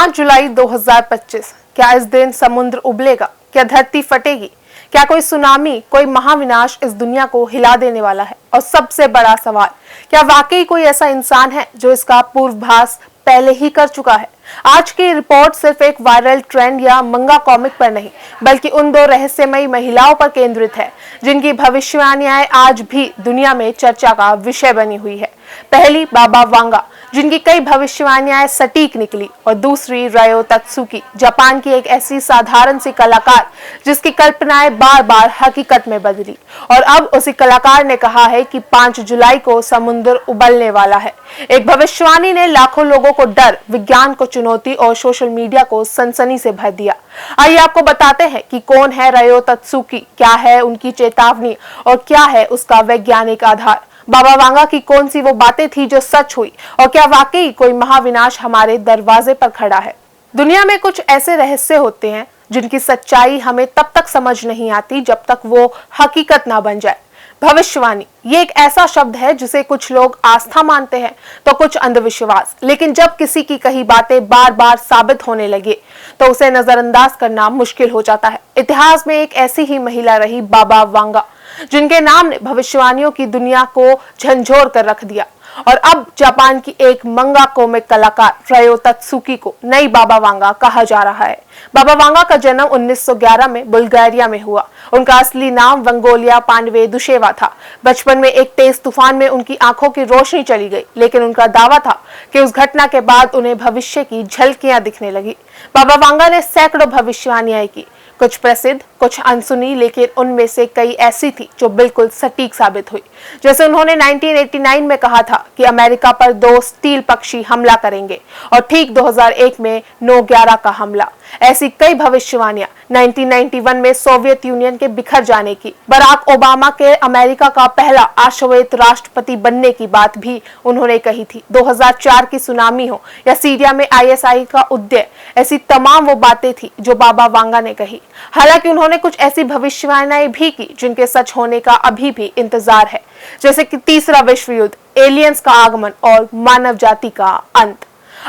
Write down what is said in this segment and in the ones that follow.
5 जुलाई 2025। क्या इस दिन समुद्र उबलेगा? क्या धरती फटेगी? क्या कोई सुनामी, कोई महाविनाश इस दुनिया को हिला देने वाला है? और सबसे बड़ा सवाल, क्या वाकई कोई ऐसा इंसान है जो इसका पूर्वाभास पहले ही कर चुका है? आज की रिपोर्ट सिर्फ एक वायरल ट्रेंड या मंगा कॉमिक पर नहीं, बल्कि उन दो रहस्यमयी महिलाओं पर केंद्रित है जिनकी भविष्यवाणियां आज भी दुनिया में चर्चा का विषय बनी हुई है। पहली बाबा वांगा, जिनकी कई भविष्यवाणियां सटीक निकली, और दूसरी रयो तत्सुकी, जापान की एक ऐसी साधारण सी कलाकार जिसकी कल्पनाएं बार बार हकीकत में बदली। और अब उसी कलाकार ने कहा है कि 5 जुलाई को समुद्र उबलने वाला है। एक भविष्यवाणी ने लाखों लोगों को डर, विज्ञान को चुनौती और सोशल मीडिया को सनसनी से भर दिया। आइए आपको बताते हैं कि कौन है रयो तत्सुकी, क्या है उनकी चेतावनी और क्या है उसका वैज्ञानिक आधार। बाबा वांगा की कौन सी वो बातें थी जो सच हुई, और क्या वाकई कोई महाविनाश हमारे दरवाजे पर खड़ा है? दुनिया में कुछ ऐसे रहस्य होते हैं जिनकी सच्चाई हमें तब तक समझ नहीं आती जब तक वो हकीकत ना बन जाए। भविष्यवाणी ये एक ऐसा शब्द है जिसे कुछ लोग आस्था मानते हैं तो कुछ अंधविश्वास, लेकिन जब किसी की कही बातें बार बार साबित होने लगे तो उसे नजरअंदाज करना मुश्किल हो जाता है। इतिहास में एक ऐसी ही महिला रही बाबा वांगा, जिनके नाम ने भविष्यवाणियों की दुनिया को झंझोर कर रख दिया। और अब जापान की एक मंगा कॉमिक कलाकार रयो तत्सुकी को नई बाबा वांगा कहा जा रहा है। बाबा वांगा का जन्म 1911 में बुल्गारिया में हुआ। उनका असली नाम वंगोलिया पांडवेदुशेवा था। बचपन में एक तेज तूफान में उनकी आंखों की रोशनी चली गई, लेकिन उनका दावा था कि उस घटना के बाद उन्हें भविष्य की झलकियां दिखने लगी। बाबा वांगा ने सैकड़ों भविष्यवाणियां की, कुछ प्रसिद्ध, कुछ अनसुनी, लेकिन उनमें से कई ऐसी थी जो बिल्कुल सटीक साबित हुई। जैसे उन्होंने 1989 में कहा था कि अमेरिका पर 2 स्टील पक्षी हमला करेंगे, और ठीक 2001 में 9/11 का हमला। ऐसी कई भविष्यवाणियां 1991 में सोवियत यूनियन के बिखर जाने की, बराक ओबामा के अमेरिका का पहला अश्वेत राष्ट्रपति बनने की बात भी उन्होंने कही थी। 2004 की सुनामी हो या सीरिया में ISI का उदय, ऐसी तमाम वो बातें थी जो बाबा वांगा ने कही। हालांकि उन्होंने कुछ ऐसी भविष्यवाणियां भी की जिनके सच होने का अभी भी इंतजार है, जैसे कि तीसरा विश्व युद्ध, एलियंस का आगमन और मानव जाति का अंत।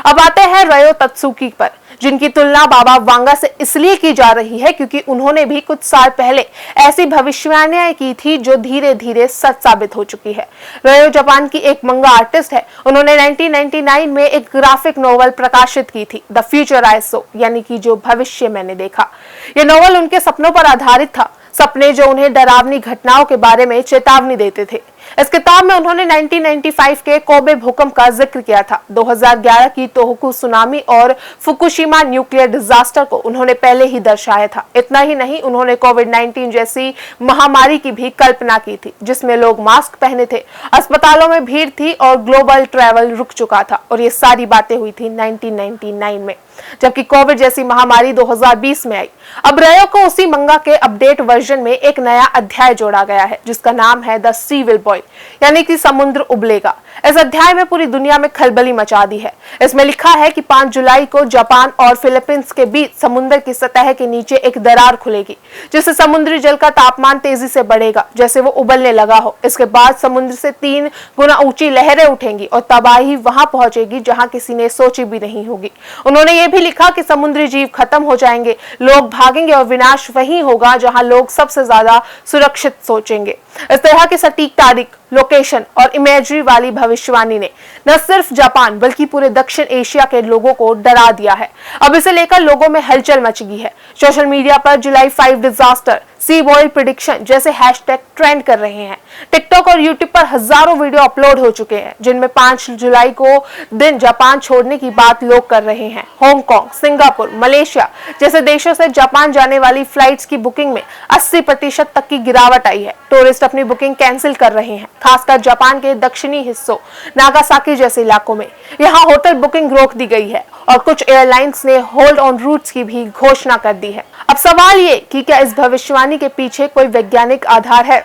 अब आते हैं रयो तत्सुकी पर, जिनकी तुलना बाबा वांगा से इसलिए की जा रही है क्योंकि उन्होंने भी कुछ साल पहले ऐसी भविष्यवाणियां की थी जो धीरे धीरे सच साबित हो चुकी है। रयो जापान की एक मंगा आर्टिस्ट है। उन्होंने 1999 में एक ग्राफिक नोवेल प्रकाशित की थी, द फ्यूचर आई सॉ, यानी कि जो भविष्य मैंने देखा। यह नोवेल उनके सपनों पर आधारित था, सपने जो उन्हें डरावनी घटनाओं के बारे में चेतावनी देते थे। इस किताब में उन्होंने 1995 के कोबे भूकंप का जिक्र किया था। 2011 की तोहोकू सुनामी और फुकुशिमा न्यूक्लियर डिजास्टर को उन्होंने पहले ही दर्शाया था। इतना ही नहीं, उन्होंने कोविड-19 जैसी महामारी की भी कल्पना की थी, जिसमें लोग मास्क पहने थे, अस्पतालों में भीड़ थी और ग्लोबल ट्रैवल रुक चुका था। और ये सारी बातें हुई थी 1999 में, जबकि कोविड जैसी महामारी 2020 में आई। अब रयो को उसी मंगा के अपडेट वर्जन में एक नया अध्याय जोड़ा गया है, जिसका नाम है द सी विल बॉयल, यानी कि समुद्र उबलेगा। इस अध्याय में पूरी दुनिया में खलबली मचा दी है। इसमें लिखा है कि 5 जुलाई को जापान और फिलीपींस के बीच समुद्र की सतह के नीचे एक दरार खुलेगी, जिससे समुद्री जल का तापमान तेजी से बढ़ेगा, जैसे वो उबलने लगा हो। इसके बाद समुद्र से 3 गुना ऊंची लहरें उठेंगी और तबाही वहां पहुंचेगी जहां किसी ने सोची भी नहीं होगी। उन्होंने ये भी लिखा कि समुद्री जीव खत्म हो जाएंगे, लोग भागेंगे और विनाश वहीं होगा जहां लोग सबसे ज्यादा सुरक्षित सोचेंगे। इस तरह की सटीक तारीख, लोकेशन और इमेजरी वाली भविष्यवाणी ने न सिर्फ जापान बल्कि पूरे दक्षिण एशिया के लोगों को डरा दिया है। अब इसे लेकर लोगों में हलचल मच गई है। सोशल मीडिया पर जुलाई 5 डिजास्टर, सी बॉयल प्रिडिक्शन जैसे हैशटैग ट्रेंड कर रहे हैं। टिकटॉक और यूट्यूब पर हजारों वीडियो अपलोड हो चुके हैं, जिनमें 5 जुलाई को दिन जापान छोड़ने की बात लोग कर रहे हैं। हांगकांग, सिंगापुर, मलेशिया जैसे देशों से जापान जाने वाली फ्लाइट्स की बुकिंग में 80% तक की गिरावट आई है। टूरिस्ट अपनी बुकिंग कैंसिल कर रहे हैं, खासकर जापान के दक्षिणी हिस्सों, नागासाकी जैसे इलाकों में। यहाँ होटल बुकिंग रोक दी गई है और कुछ एयरलाइंस ने होल्ड ऑन रूट्स की भी घोषणा कर दी है। अब सवाल ये कि क्या इस भविष्यवाणी के पीछे कोई वैज्ञानिक आधार है?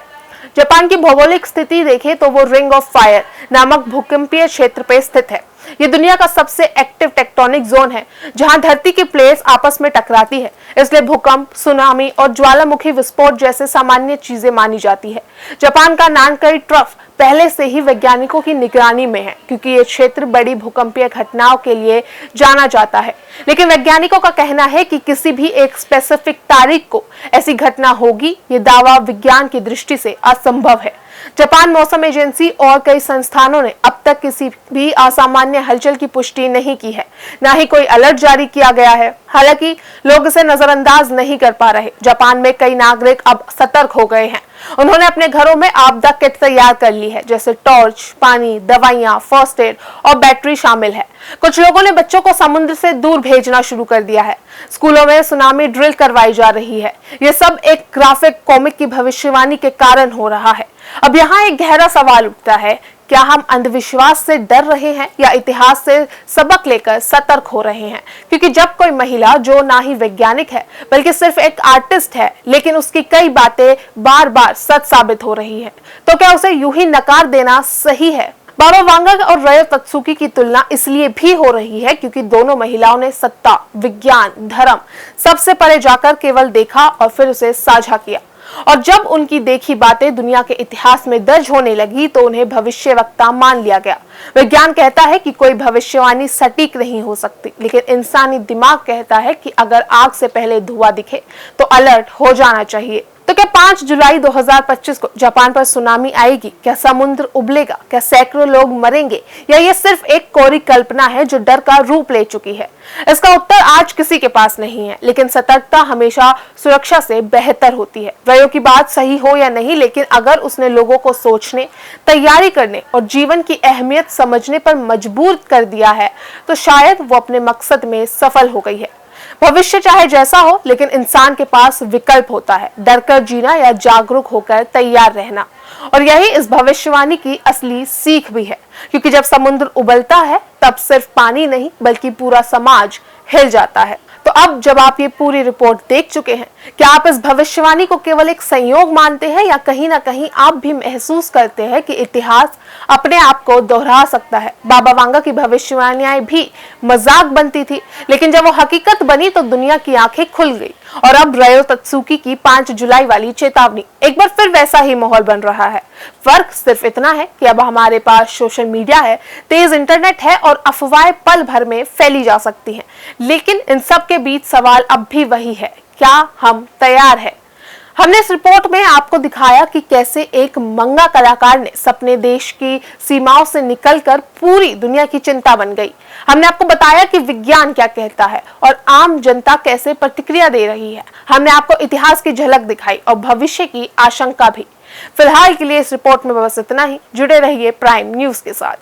जापान की भौगोलिक स्थिति देखें तो वो रिंग ऑफ फायर नामक भूकंपीय क्षेत्र पे स्थित है। ये दुनिया का सबसे एक्टिव टेक्टोनिक जोन है जहां धरती की प्लेट्स आपस में टकराती है, इसलिए भूकंप, सुनामी और ज्वालामुखी विस्फोट जैसे सामान्य चीजें मानी जाती है। जापान का नानकाई ट्रफ पहले से ही वैज्ञानिकों की निगरानी में है क्योंकि ये क्षेत्र बड़ी भूकंपीय घटनाओं के लिए जाना जाता है। लेकिन वैज्ञानिकों का कहना है कि किसी भी एक स्पेसिफिक तारीख को ऐसी घटना होगी, ये दावा विज्ञान की दृष्टि से असंभव है। जापान मौसम एजेंसी और कई संस्थानों ने अब तक किसी भी असामान्य हलचल की पुष्टि नहीं की है, ना ही कोई अलर्ट जारी किया गया है। हालांकि लोग इसे नजरअंदाज नहीं कर पा रहे। जापान में कई नागरिक अब सतर्क हो गए हैं। उन्होंने अपने घरों में आपदा किट तैयार कर ली है, जैसे टॉर्च, पानी, दवाइयां, फर्स्ट एड और बैटरी शामिल है। कुछ लोगों ने बच्चों को समुद्र से दूर भेजना शुरू कर दिया है। स्कूलों में सुनामी ड्रिल करवाई जा रही है। यह सब एक ग्राफिक कॉमिक की भविष्यवाणी के कारण हो रहा है। अब यहाँ एक गहरा सवाल उठता है, क्या हम अंधविश्वास से डर रहे हैं या इतिहास से सबक लेकर सतर्क हो रहे हैं? क्योंकि जब कोई महिला जो ना ही वैज्ञानिक है बल्कि सिर्फ एक आर्टिस्ट है, लेकिन उसकी कई बातें बार बार सच साबित हो रही है, तो क्या उसे यूं ही नकार देना सही है? बाबा वांगा और रयो तत्सुकी की तुलना इसलिए भी हो रही है क्योंकि दोनों महिलाओं ने सत्ता, विज्ञान, धर्म सबसे परे जाकर केवल देखा और फिर उसे साझा किया। और जब उनकी देखी बातें दुनिया के इतिहास में दर्ज होने लगी तो उन्हें भविष्यवक्ता मान लिया गया। विज्ञान कहता है कि कोई भविष्यवाणी सटीक नहीं हो सकती, लेकिन इंसानी दिमाग कहता है कि अगर आग से पहले धुआं दिखे तो अलर्ट हो जाना चाहिए। तो क्या 5 जुलाई 2025 को जापान पर सुनामी आएगी? क्या समुद्र उबलेगा? क्या सैकड़ों लोग मरेंगे? या ये सिर्फ एक कोरी कल्पना है जो डर का रूप ले चुकी है? इसका उत्तर आज किसी के पास नहीं है, लेकिन सतर्कता हमेशा सुरक्षा से बेहतर होती है। रयो की बात सही हो या नहीं, लेकिन अगर उसने लोगों को सोचने, तैयारी करने और जीवन की अहमियत समझने पर मजबूर कर दिया है, तो शायद वो अपने मकसद में सफल हो गई है। भविष्य चाहे जैसा हो, लेकिन इंसान के पास विकल्प होता है, डरकर जीना या जागरूक होकर तैयार रहना। और यही इस भविष्यवाणी की असली सीख भी है, क्योंकि जब समुद्र उबलता है तब सिर्फ पानी नहीं बल्कि पूरा समाज हिल जाता है। तो अब जब आप ये पूरी रिपोर्ट देख चुके हैं, क्या आप इस भविष्यवाणी को केवल एक संयोग मानते हैं या कहीं ना कहीं आप भी महसूस करते हैं कि इतिहास अपने आप को दोहरा सकता है? बाबा वांगा की भविष्यवाणियां भी मजाक बनती थी, लेकिन जब वो हकीकत बनी तो दुनिया की आंखें खुल गई। और अब रयो तत्सुकी की 5 जुलाई वाली चेतावनी एक बार फिर वैसा ही माहौल बन रहा है। फर्क सिर्फ इतना है कि अब हमारे पास सोशल मीडिया है, तेज इंटरनेट है और अफवाहें पल भर में फैली जा सकती हैं। लेकिन इन सब के बीच सवाल अब भी वही है, क्या हम तैयार हैं? हमने इस रिपोर्ट में आपको दिखाया कि कैसे एक मंगा कलाकार ने सपने देश की सीमाओं से निकलकर पूरी दुनिया की चिंता बन गई। हमने आपको बताया कि विज्ञान क्या कहता है और आम जनता कैसे प्रतिक्रिया दे रही है। हमने आपको इतिहास की झलक दिखाई और भविष्य की आशंका भी। फिलहाल के लिए इस रिपोर्ट में बस इतना ही। जुड़े रहिए प्राइम न्यूज के साथ।